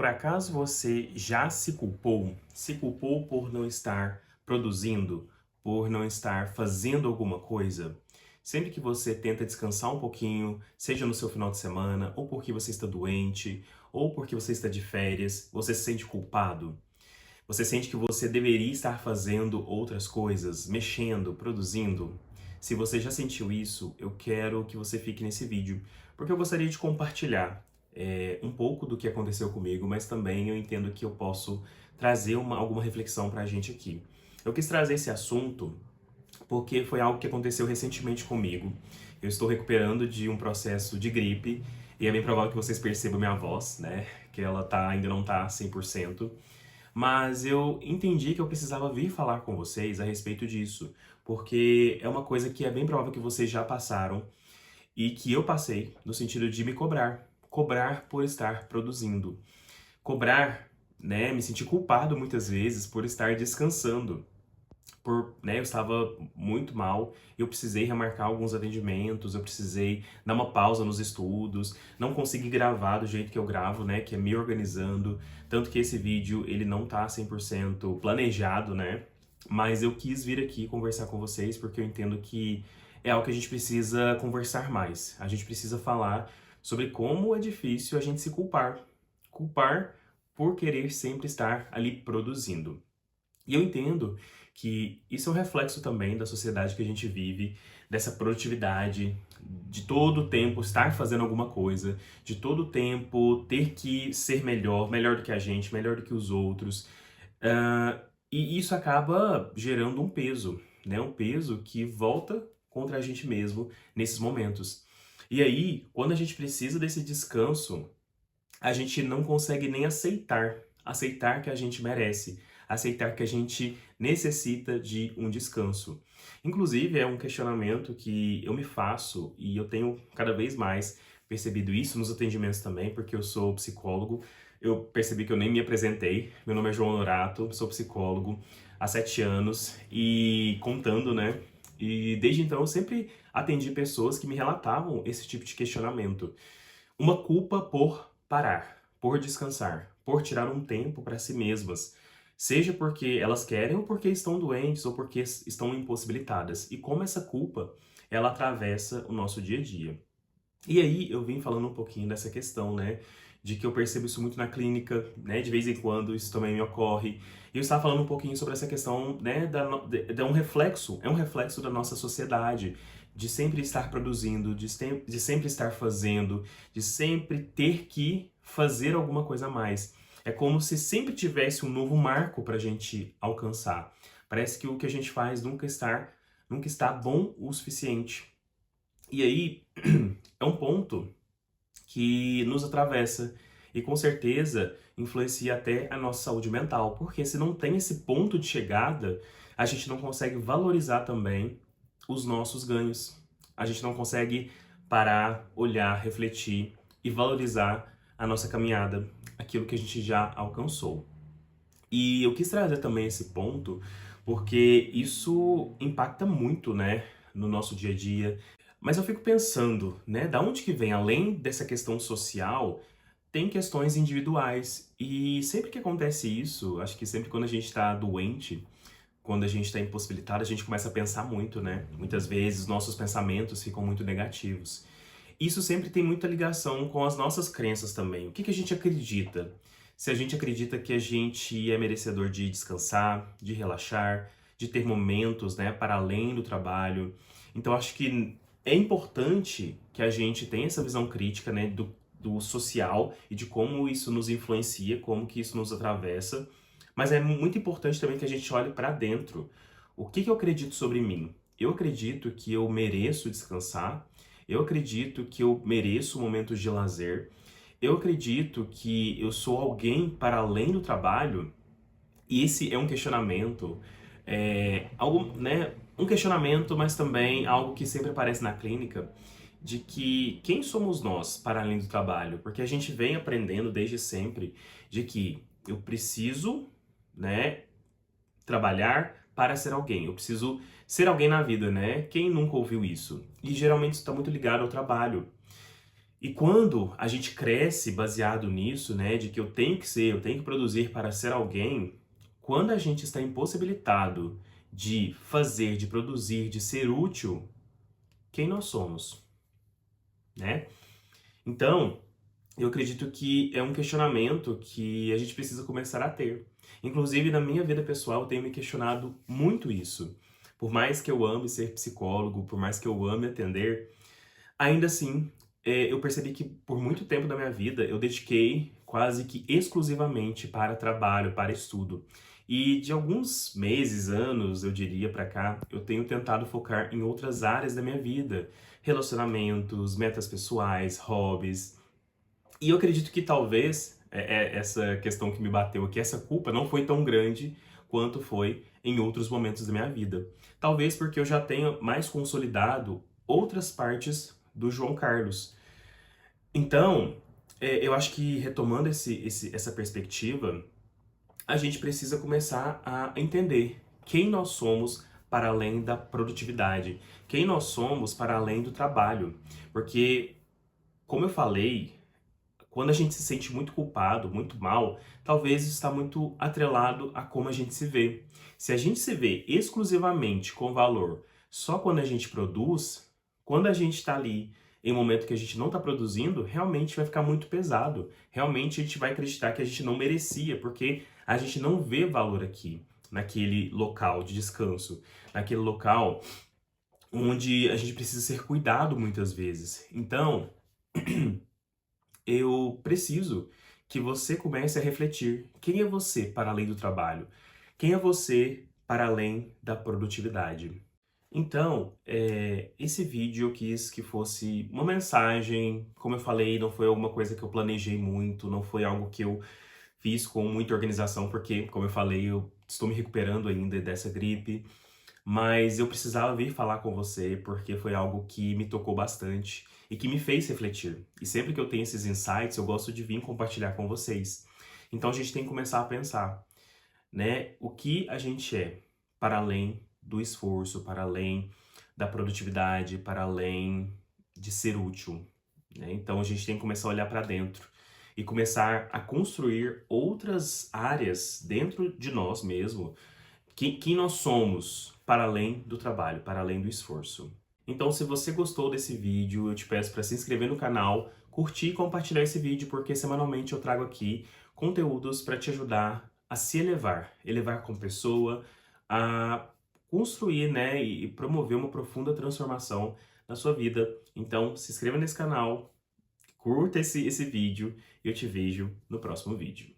Por acaso você já se culpou? Se culpou por não estar produzindo, por não estar fazendo alguma coisa? Sempre que você tenta descansar um pouquinho, seja no seu final de semana, ou porque você está doente, ou porque você está de férias, você se sente culpado? Você sente que você deveria estar fazendo outras coisas, mexendo, produzindo? Se você já sentiu isso, eu quero que você fique nesse vídeo, porque eu gostaria de compartilhar um pouco do que aconteceu comigo, mas também eu entendo que eu posso trazer alguma reflexão para a gente aqui. Eu quis trazer esse assunto porque foi algo que aconteceu recentemente comigo. Eu estou recuperando de um processo de gripe e é bem provável que vocês percebam minha voz, né? Que ela ainda não tá 100%. Mas eu entendi que eu precisava vir falar com vocês a respeito disso, porque é uma coisa que é bem provável que vocês já passaram e que eu passei, no sentido de me cobrar. Cobrar por estar produzindo. Cobrar, né, me sentir culpado muitas vezes por estar descansando. Eu estava muito mal, eu precisei remarcar alguns atendimentos, eu precisei dar uma pausa nos estudos, não consegui gravar do jeito que eu gravo, né, que é me organizando, tanto que esse vídeo ele não tá 100% planejado, né, mas eu quis vir aqui conversar com vocês porque eu entendo que é algo que a gente precisa conversar mais, a gente precisa falar sobre como é difícil a gente se culpar por querer sempre estar ali produzindo. E eu entendo que isso é um reflexo também da sociedade que a gente vive, dessa produtividade, de todo o tempo estar fazendo alguma coisa, de todo o tempo ter que ser melhor, melhor do que a gente, melhor do que os outros. E isso acaba gerando um peso, né? Um peso que volta contra a gente mesmo nesses momentos. E aí, quando a gente precisa desse descanso, a gente não consegue nem aceitar que a gente merece, aceitar que a gente necessita de um descanso. Inclusive, é um questionamento que eu me faço e eu tenho cada vez mais percebido isso nos atendimentos também, porque eu sou psicólogo. Eu percebi que eu nem me apresentei. Meu nome é João Honorato, sou psicólogo há 7 anos e contando, né? E desde então eu sempre atendi pessoas que me relatavam esse tipo de questionamento. Uma culpa por parar, por descansar, por tirar um tempo para si mesmas, seja porque elas querem ou porque estão doentes ou porque estão impossibilitadas. E como essa culpa, ela atravessa o nosso dia a dia. E aí eu vim falando um pouquinho dessa questão, né, de que eu percebo isso muito na clínica, né, de vez em quando isso também me ocorre. E eu estava falando um pouquinho sobre essa questão, né, de é um reflexo da nossa sociedade, de sempre estar produzindo, de sempre estar fazendo, de sempre ter que fazer alguma coisa a mais. É como se sempre tivesse um novo marco para a gente alcançar. Parece que o que a gente faz nunca está bom o suficiente. E aí é um ponto que nos atravessa e com certeza influencia até a nossa saúde mental, porque se não tem esse ponto de chegada, a gente não consegue valorizar também os nossos ganhos. A gente não consegue parar, olhar, refletir e valorizar a nossa caminhada, aquilo que a gente já alcançou. E eu quis trazer também esse ponto porque isso impacta muito, né, no nosso dia a dia. Mas eu fico pensando, né, da onde que vem, além dessa questão social, tem questões individuais. E sempre que acontece isso, acho que sempre quando a gente está doente, quando a gente está impossibilitado, a gente começa a pensar muito, né? Muitas vezes nossos pensamentos ficam muito negativos. Isso sempre tem muita ligação com as nossas crenças também. O que que a gente acredita? Se a gente acredita que a gente é merecedor de descansar, de relaxar, de ter momentos, né, para além do trabalho. Então acho que é importante que a gente tenha essa visão crítica, né, do social e de como isso nos influencia, como que isso nos atravessa. Mas é muito importante também que a gente olhe para dentro. O que que eu acredito sobre mim? Eu acredito que eu mereço descansar. Eu acredito que eu mereço momentos de lazer. Eu acredito que eu sou alguém para além do trabalho. E esse é um questionamento, algo, né, um questionamento, mas também algo que sempre aparece na clínica, de que quem somos nós para além do trabalho? Porque a gente vem aprendendo desde sempre de que eu preciso, né, trabalhar para ser alguém. Eu preciso ser alguém na vida, né? Quem nunca ouviu isso? E geralmente isso está muito ligado ao trabalho. E quando a gente cresce baseado nisso, né, de que eu tenho que produzir para ser alguém, quando a gente está impossibilitado de fazer, de produzir, de ser útil, quem nós somos, né? Então, eu acredito que é um questionamento que a gente precisa começar a ter. Inclusive, na minha vida pessoal, eu tenho me questionado muito isso. Por mais que eu ame ser psicólogo, por mais que eu ame atender, ainda assim, eu percebi que por muito tempo da minha vida eu dediquei quase que exclusivamente para trabalho, para estudo. E de alguns meses, anos, eu diria pra cá, eu tenho tentado focar em outras áreas da minha vida, relacionamentos, metas pessoais, hobbies. E eu acredito que talvez essa questão que me bateu aqui, essa culpa não foi tão grande quanto foi em outros momentos da minha vida. Talvez porque eu já tenha mais consolidado outras partes do João Carlos. Então, eu acho que retomando essa perspectiva, a gente precisa começar a entender quem nós somos para além da produtividade, quem nós somos para além do trabalho. Porque, como eu falei, quando a gente se sente muito culpado, muito mal, talvez isso está muito atrelado a como a gente se vê. Se a gente se vê exclusivamente com valor só quando a gente produz, quando a gente está ali em um momento que a gente não está produzindo, realmente vai ficar muito pesado. Realmente a gente vai acreditar que a gente não merecia, porque a gente não vê valor aqui, naquele local de descanso, naquele local onde a gente precisa ser cuidado muitas vezes. Então, eu preciso que você comece a refletir. Quem é você para além do trabalho? Quem é você para além da produtividade? Então, esse vídeo eu quis que fosse uma mensagem. Como eu falei, não foi alguma coisa que eu planejei muito, não foi algo que eu fiz com muita organização, porque, como eu falei, eu estou me recuperando ainda dessa gripe. Mas eu precisava vir falar com você porque foi algo que me tocou bastante e que me fez refletir. E sempre que eu tenho esses insights, eu gosto de vir compartilhar com vocês. Então a gente tem que começar a pensar, né, o que a gente é para além do esforço, para além da produtividade, para além de ser útil, né? Então a gente tem que começar a olhar para dentro e começar a construir outras áreas dentro de nós mesmo quem nós somos para além do trabalho, para além do esforço. Então, se você gostou desse vídeo, eu te peço para se inscrever no canal, curtir e compartilhar esse vídeo, porque semanalmente eu trago aqui conteúdos para te ajudar a se elevar, elevar como pessoa, a construir, né, e promover uma profunda transformação na sua vida. Então, se inscreva nesse canal, curta esse vídeo e eu te vejo no próximo vídeo.